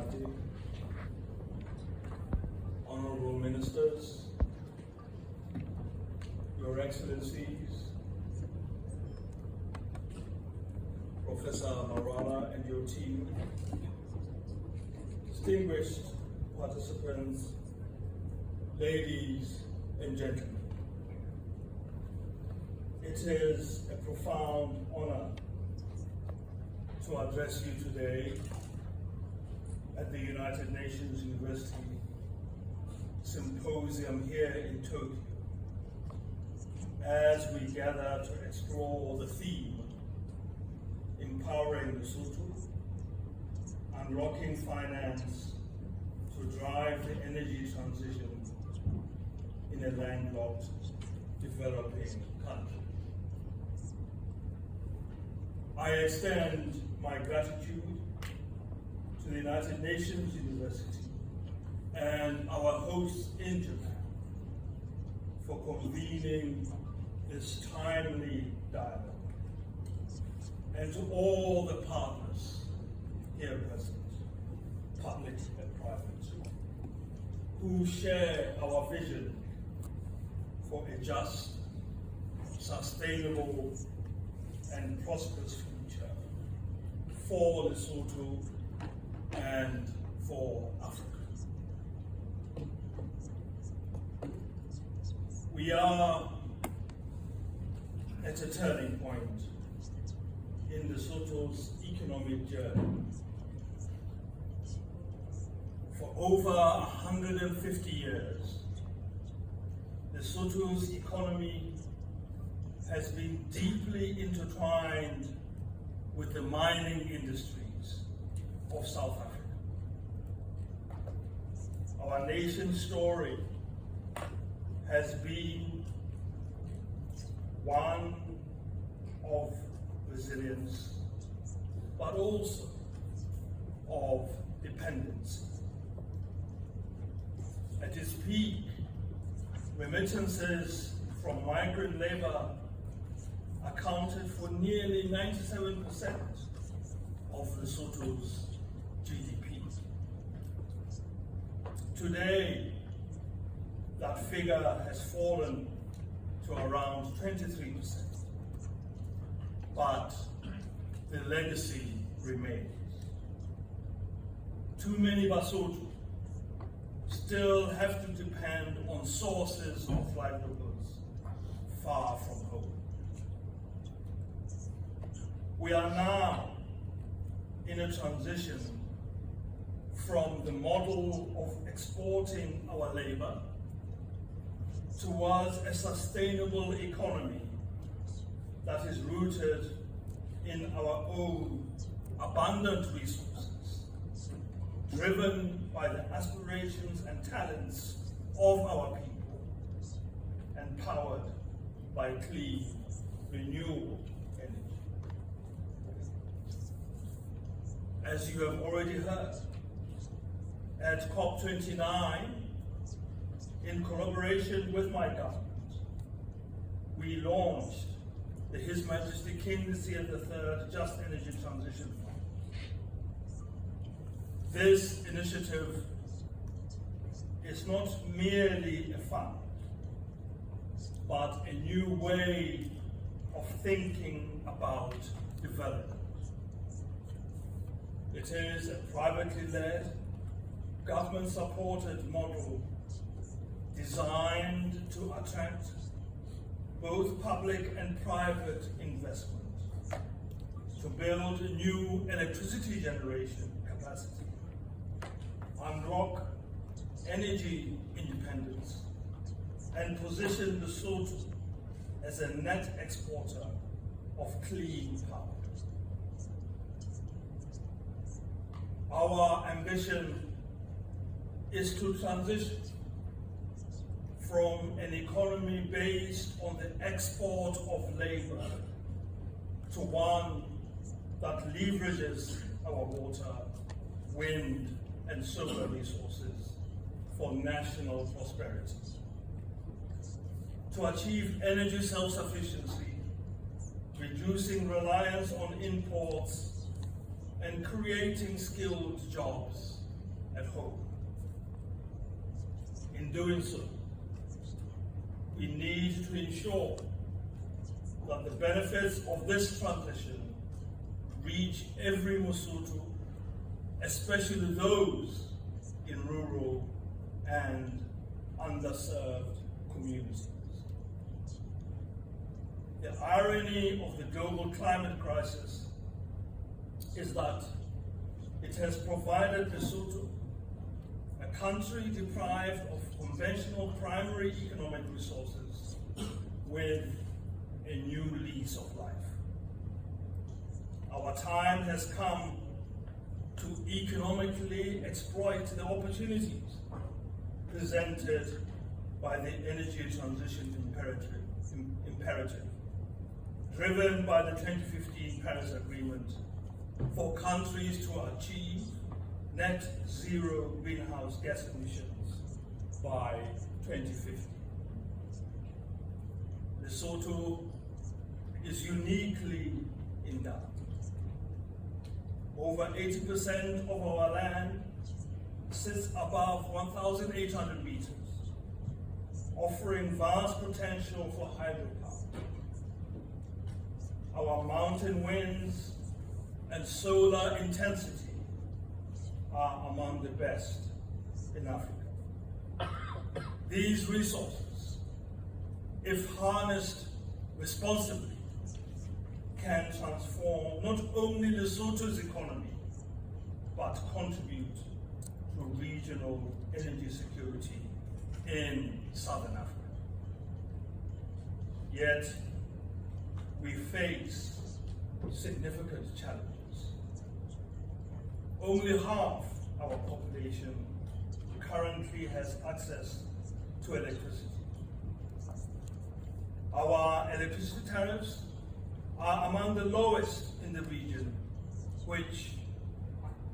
Almighty, honorable ministers, Your Excellencies, Professor Marana and your team, distinguished participants, ladies and gentlemen. It is a profound honor to address you today at the United Nations University Symposium here in Tokyo, as we gather to explore the theme, empowering Lesotho, unlocking finance to drive the energy transition in a landlocked, developing country. I extend my gratitude to the United Nations University and our hosts in Japan for convening this timely dialogue, and to all the partners here present, public and private, who share our vision for a just, sustainable, and prosperous future for Lesotho and for Africa. We are at a turning point in Lesotho's economic journey. For over 150 years, Lesotho's economy has been deeply intertwined with the mining industries of South Africa. Our nation's story has been one of resilience, but also of dependence. At its peak, remittances from migrant labor accounted for nearly 97% of Lesotho's GDP. Today, that figure has fallen to around 23%, but the legacy remains. Too many Basotho still have to depend on sources of livelihoods far from home. We are now in a transition from the model of exporting our labor towards a sustainable economy that is rooted in our own abundant resources, driven by the aspirations and talents of our people, and powered by clean, renewable energy. As you have already heard, at COP29, in collaboration with my government, we launched the His Majesty King III Just Energy Transition Fund. This initiative is not merely a fund, but a new way of thinking about development. It is a privately led, government-supported model designed to attract both public and private investment to build new electricity generation capacity, unlock energy independence, and position Lesotho as a net exporter of clean power. Our ambition is to transition from an economy based on the export of labor to one that leverages our water, wind, and solar resources for national prosperity. To achieve energy self-sufficiency, reducing reliance on imports, and creating skilled jobs at home. In doing so, we need to ensure that the benefits of this transition reach every Lesotho, especially those in rural and underserved communities. The irony of the global climate crisis is that it has provided Lesotho, a country deprived of conventional primary economic resources, with a new lease of life. Our time has come to economically exploit the opportunities presented by the energy transition imperative, driven by the 2015 Paris Agreement for countries to achieve net zero greenhouse gas emissions by 2050. Lesotho is uniquely endowed. Over 80% of our land sits above 1,800 meters, offering vast potential for hydropower. Our mountain winds and solar intensity are among the best in Africa. These resources, if harnessed responsibly, can transform not only Lesotho's economy, but contribute to regional energy security in Southern Africa. Yet, we face significant challenges. Only half our population currently has access to electricity. Our electricity tariffs are among the lowest in the region, which,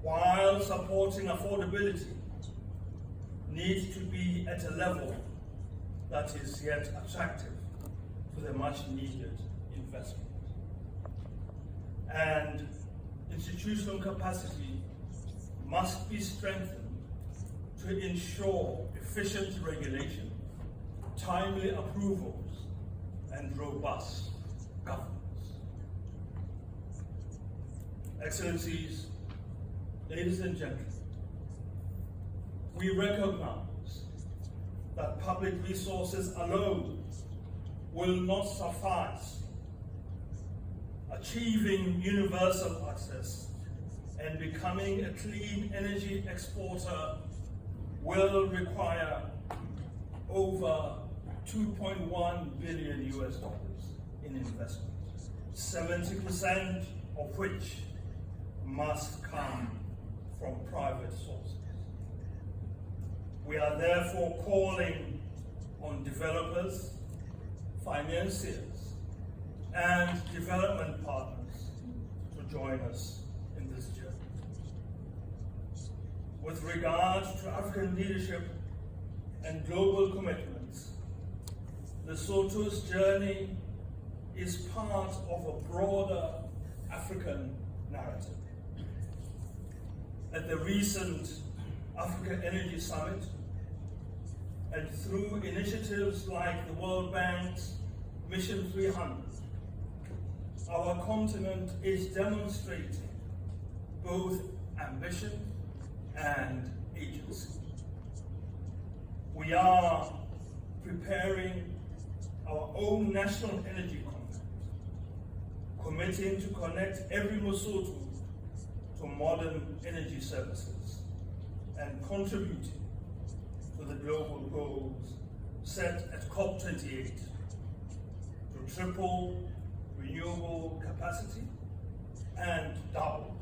while supporting affordability, needs to be at a level that is yet attractive for the much needed investment. And institutional capacity must be strengthened to ensure efficient regulation, timely approvals, and robust governance. Excellencies, ladies and gentlemen, we recognize that public resources alone will not suffice. Achieving universal access and becoming a clean energy exporter will require over $2.1 billion in investment, 70% of which must come from private sources. We are therefore calling on developers, financiers, and development partners to join us in this journey. With regard to African leadership and global commitments, Lesotho's journey is part of a broader African narrative. At the recent Africa Energy Summit, and through initiatives like the World Bank's Mission 300, our continent is demonstrating both ambition and agency. We are preparing our own national energy contract, committing to connect every Lesotho to modern energy services and contributing to the global goals set at COP28 to triple renewable capacity and double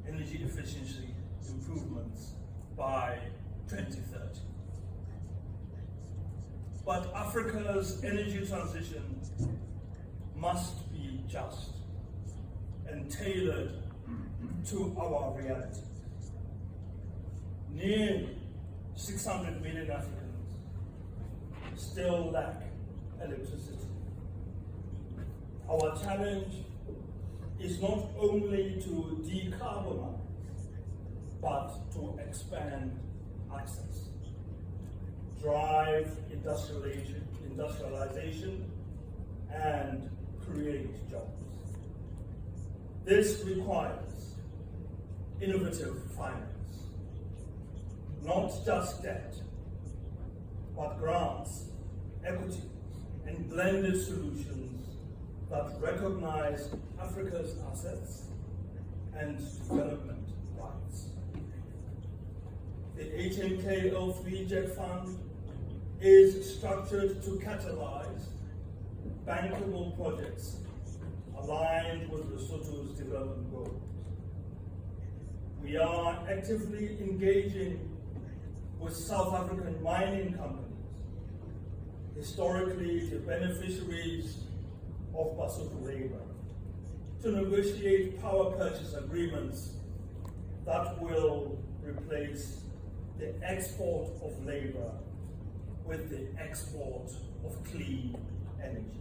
energy efficiency improvements by 2030. But Africa's energy transition must be just and tailored to our reality. Nearly 600 million Africans still lack electricity. Our challenge is not only to decarbonize, but to expand access, drive industrialization, and create jobs. This requires innovative finance, not just debt, but grants, equity, and blended solutions that recognize Africa's assets and development rights. The HMK03 JEC Fund is structured to catalyze bankable projects aligned with Lesotho's development goals. We are actively engaging with South African mining companies, historically the beneficiaries of Lesotho labor, to negotiate power purchase agreements that will replace the export of labor with the export of clean energy.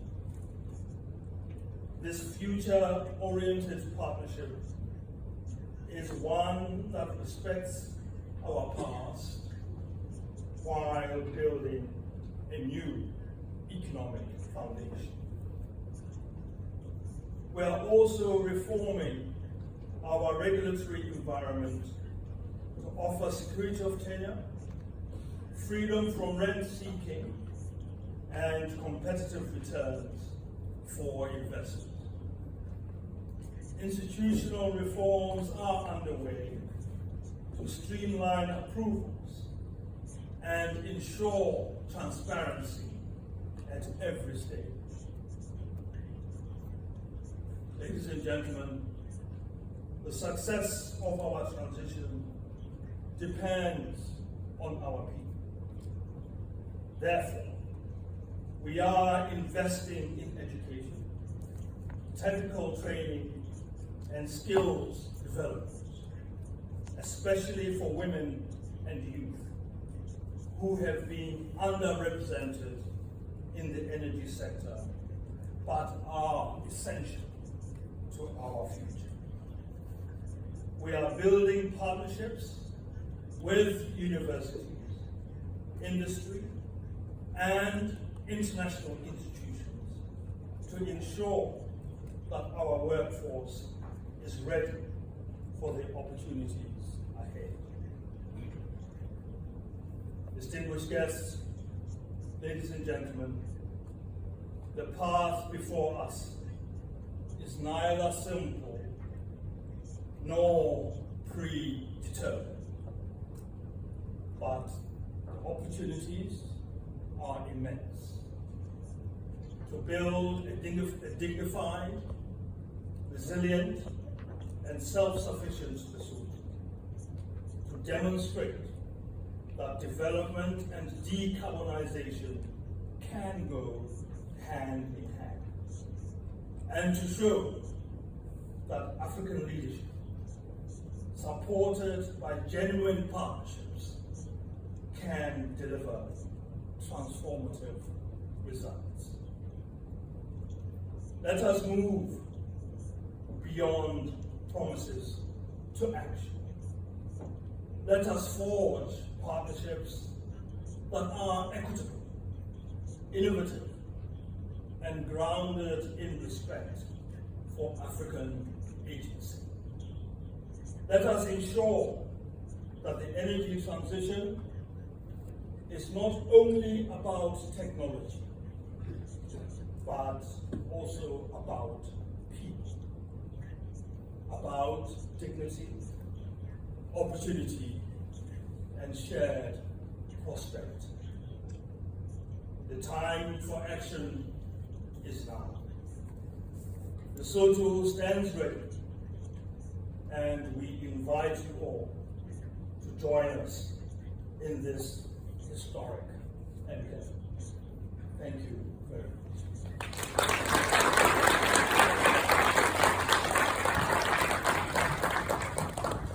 This future-oriented partnership is one that respects our past while building a new economic foundation. We are also reforming our regulatory environment to offer security of tenure, freedom from rent seeking, and competitive returns for investors. Institutional reforms are underway to streamline approvals and ensure transparency at every stage. Ladies and gentlemen, the success of our transition depends on our people. Therefore, we are investing in education, technical training, and skills development, especially for women and youth who have been underrepresented in the energy sector but are essential to our future. We are building partnerships with universities, industry, and international institutions to ensure that our workforce is ready for the opportunities ahead. Distinguished guests, ladies and gentlemen, the path before us is neither simple nor predetermined, but the opportunities are immense to build a dignified, resilient, and self-sufficient Lesotho, to demonstrate that development and decarbonization can go hand in hand, and to show that African leadership, supported by genuine partnerships, can deliver transformative results. Let us move beyond promises to action. Let us forge partnerships that are equitable, innovative, and grounded in respect for African agency. Let us ensure that the energy transition is not only about technology, but also about people, about dignity, opportunity, and shared prosperity. The time for action is now. Lesotho stands ready, and we invite you all to join us in this historic endeavor. Thank you very much.